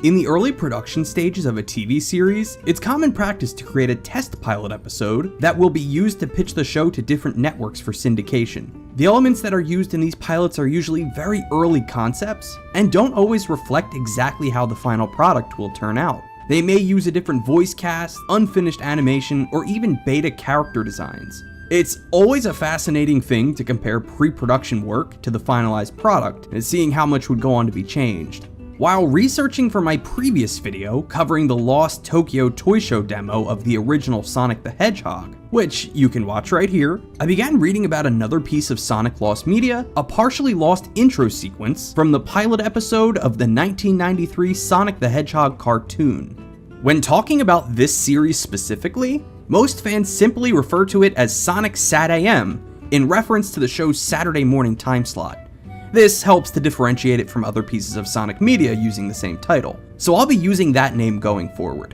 In the early production stages of a TV series, it's common practice to create a test pilot episode that will be used to pitch the show to different networks for syndication. The elements that are used in these pilots are usually very early concepts and don't always reflect exactly how the final product will turn out. They may use a different voice cast, unfinished animation, or even beta character designs. It's always a fascinating thing to compare pre-production work to the finalized product and seeing how much would go on to be changed. While researching for my previous video covering the lost Tokyo Toy Show demo of the original Sonic the Hedgehog, which you can watch right here, I began reading about another piece of Sonic lost media, a partially lost intro sequence from the pilot episode of the 1993 Sonic the Hedgehog cartoon. When talking about this series specifically, most fans simply refer to it as Sonic SatAM in reference to the show's Saturday morning time slot. This helps to differentiate it from other pieces of Sonic media using the same title, so I'll be using that name going forward.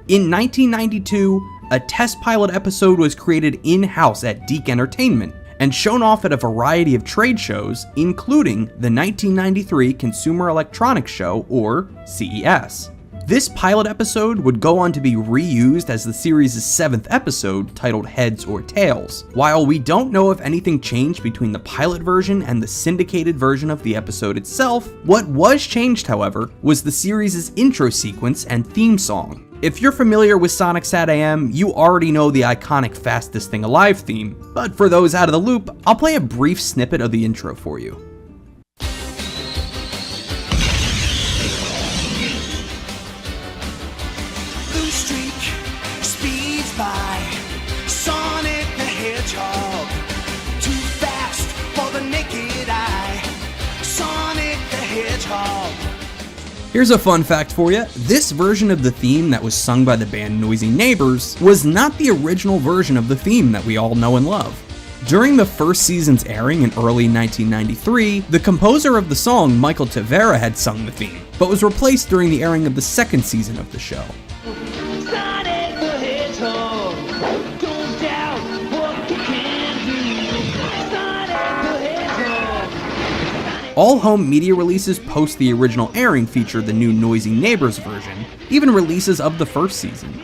In 1992, a test pilot episode was created in-house at DiC Entertainment and shown off at a variety of trade shows, including the 1993 Consumer Electronics Show, or CES. This pilot episode would go on to be reused as the series' 7th episode, titled Heads or Tails. While we don't know if anything changed between the pilot version and the syndicated version of the episode itself, what was changed, however, was the series' intro sequence and theme song. If you're familiar with Sonic SatAM, you already know the iconic Fastest Thing Alive theme, but for those out of the loop, I'll play a brief snippet of the intro for you. By Sonic the Hedgehog, too fast for the naked eye. Sonic the Hedgehog. Here's a fun fact for you. This version of the theme that was sung by the band Noisy Neighbors was not the original version of the theme that we all know and love. During the first season's airing in early 1993, the composer of the song, 𝗵𝗵𝗿𝗃, had sung the theme, but was replaced during the airing of the second season of the show. All home media releases post the original airing feature the new Noisy Neighbors version, even releases of the first season.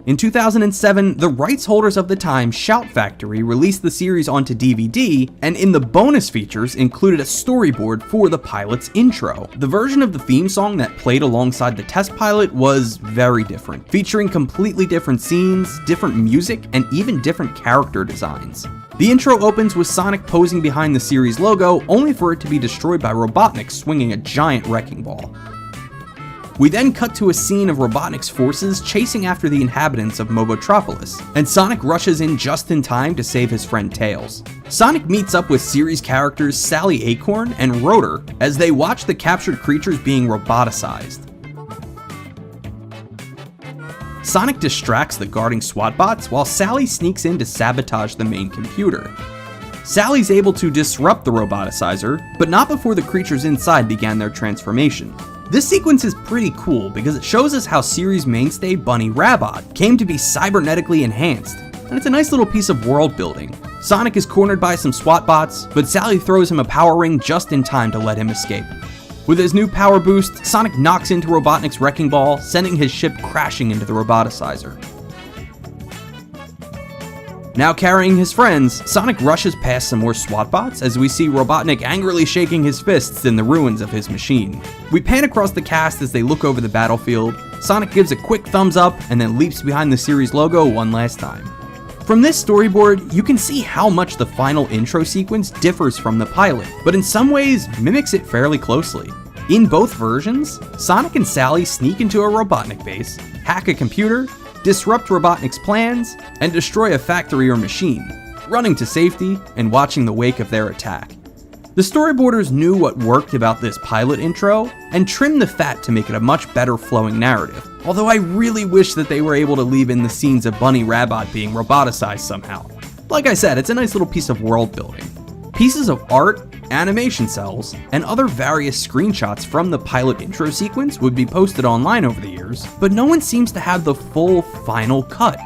In 2007, the rights holders of the time, Shout Factory, released the series onto DVD, and in the bonus features included a storyboard for the pilot's intro. The version of the theme song that played alongside the test pilot was very different, featuring completely different scenes, different music, and even different character designs. The intro opens with Sonic posing behind the series logo, only for it to be destroyed by Robotnik swinging a giant wrecking ball. We then cut to a scene of Robotnik's forces chasing after the inhabitants of 𝗵𝗵𝗶𝘀, and Sonic rushes in just in time to save his friend Tails. Sonic meets up with series characters Sally Acorn and Rotor as they watch the captured creatures being roboticized. Sonic distracts the guarding SWAT bots while Sally sneaks in to sabotage the main computer. Sally's able to disrupt the roboticizer, but not before the creatures inside began their transformation. This sequence is pretty cool because it shows us how series mainstay 𝗵𝗵𝗏 came to be cybernetically enhanced, and it's a nice little piece of world building. Sonic is cornered by some SWAT bots, but Sally throws him a power ring just in time to let him escape. With his new power boost, Sonic knocks into Robotnik's wrecking ball, sending his ship crashing into the roboticizer. Now carrying his friends, Sonic rushes past some more SWAT bots as we see Robotnik angrily shaking his fists in the ruins of his machine. We pan across the cast as they look over the battlefield. Sonic gives a quick thumbs up and then leaps behind the series logo one last time. From this storyboard, you can see how much the final intro sequence differs from the pilot, but in some ways mimics it fairly closely. In both versions, Sonic and Sally sneak into a Robotnik base, hack a computer, disrupt Robotnik's plans, and destroy a factory or machine, running to safety and watching the wake of their attack. The storyboarders knew what worked about this pilot intro and trimmed the fat to make it a much better flowing narrative, although I really wish that they were able to leave in the scenes of Bunny Rabbit being roboticized somehow. Like I said, it's a nice little piece of world building. Pieces of art, animation cells, and other various screenshots from the pilot intro sequence would be posted online over the years, but no one seems to have the full final cut.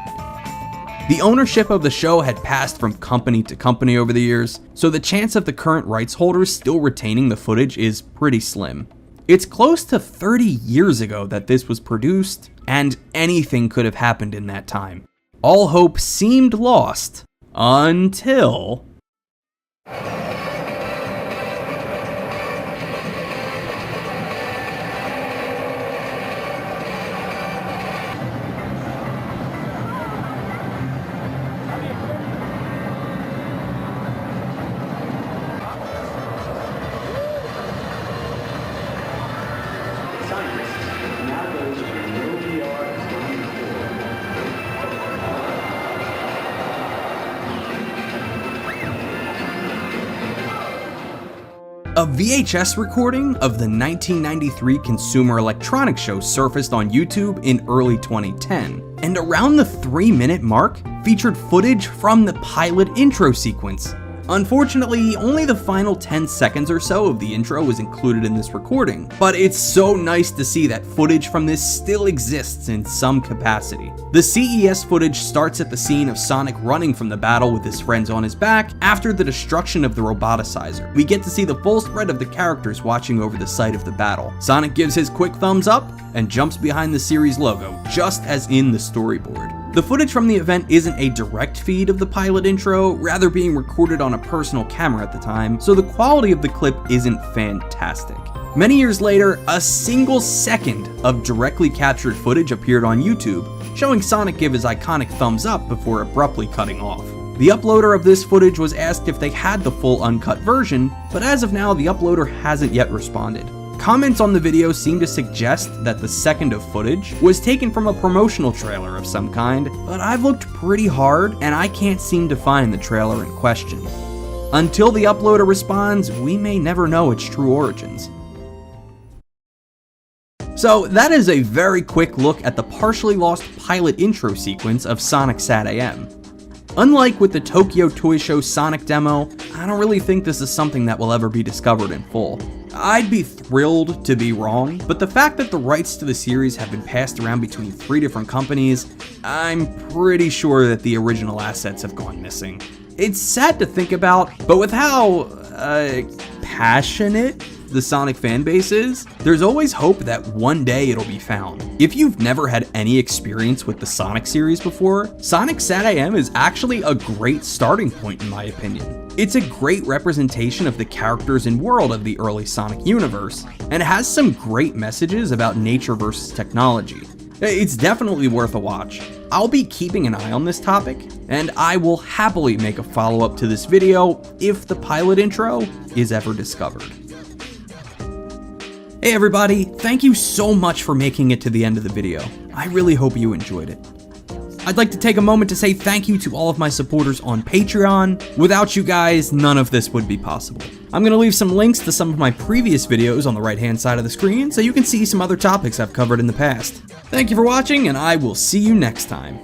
The ownership of the show had passed from company to company over the years, so the chance of the current rights holders still retaining the footage is pretty slim. It's close to 30 years ago that this was produced, and anything could have happened in that time. All hope seemed lost until... A VHS recording of the 1993 Consumer Electronics Show surfaced on YouTube in early 2010, and around the 3-minute mark featured footage from the pilot intro sequence. Unfortunately, only the final 10 seconds or so of the intro was included in this recording, but it's so nice to see that footage from this still exists in some capacity. The CES footage starts at the scene of Sonic running from the battle with his friends on his back after the destruction of the 𝗵𝗵𝗂𝘃𝗍𝗍. We get to see the full spread of the characters watching over the site of the battle. Sonic gives his quick thumbs up and jumps behind the series logo, just as in the storyboard. The footage from the event isn't a direct feed of the pilot intro, rather being recorded on a personal camera at the time, so the quality of the clip isn't fantastic. Many years later, a single second of directly captured footage appeared on YouTube, showing Sonic give his iconic thumbs up before abruptly cutting off. The uploader of this footage was asked if they had the full uncut version, but as of now, the uploader hasn't yet responded. Comments on the video seem to suggest that the second of footage was taken from a promotional trailer of some kind, but I've looked pretty hard and I can't seem to find the trailer in question. Until the uploader responds, we may never know its true origins. So that is a very quick look at the partially lost pilot intro sequence of Sonic SatAM. Unlike with the Tokyo Toy Show Sonic demo, I don't really think this is something that will ever be discovered in full. I'd be thrilled to be wrong, but the fact that the rights to the series have been passed around between 3 different companies, I'm pretty sure that the original assets have gone missing. It's sad to think about, but with how passionate the Sonic fanbase is, there's always hope that one day it'll be found. If you've never had any experience with the Sonic series before, Sonic SatAM is actually a great starting point in my opinion. It's a great representation of the characters and world of the early Sonic universe, and has some great messages about nature versus technology. It's definitely worth a watch. I'll be keeping an eye on this topic, and I will happily make a follow-up to this video if the pilot intro is ever discovered. Hey everybody, thank you so much for making it to the end of the video. I really hope you enjoyed it. I'd like to take a moment to say thank you to all of my supporters on Patreon. Without you guys, none of this would be possible. I'm gonna leave some links to some of my previous videos on the right-hand side of the screen so you can see some other topics I've covered in the past. Thank you for watching, and I will see you next time.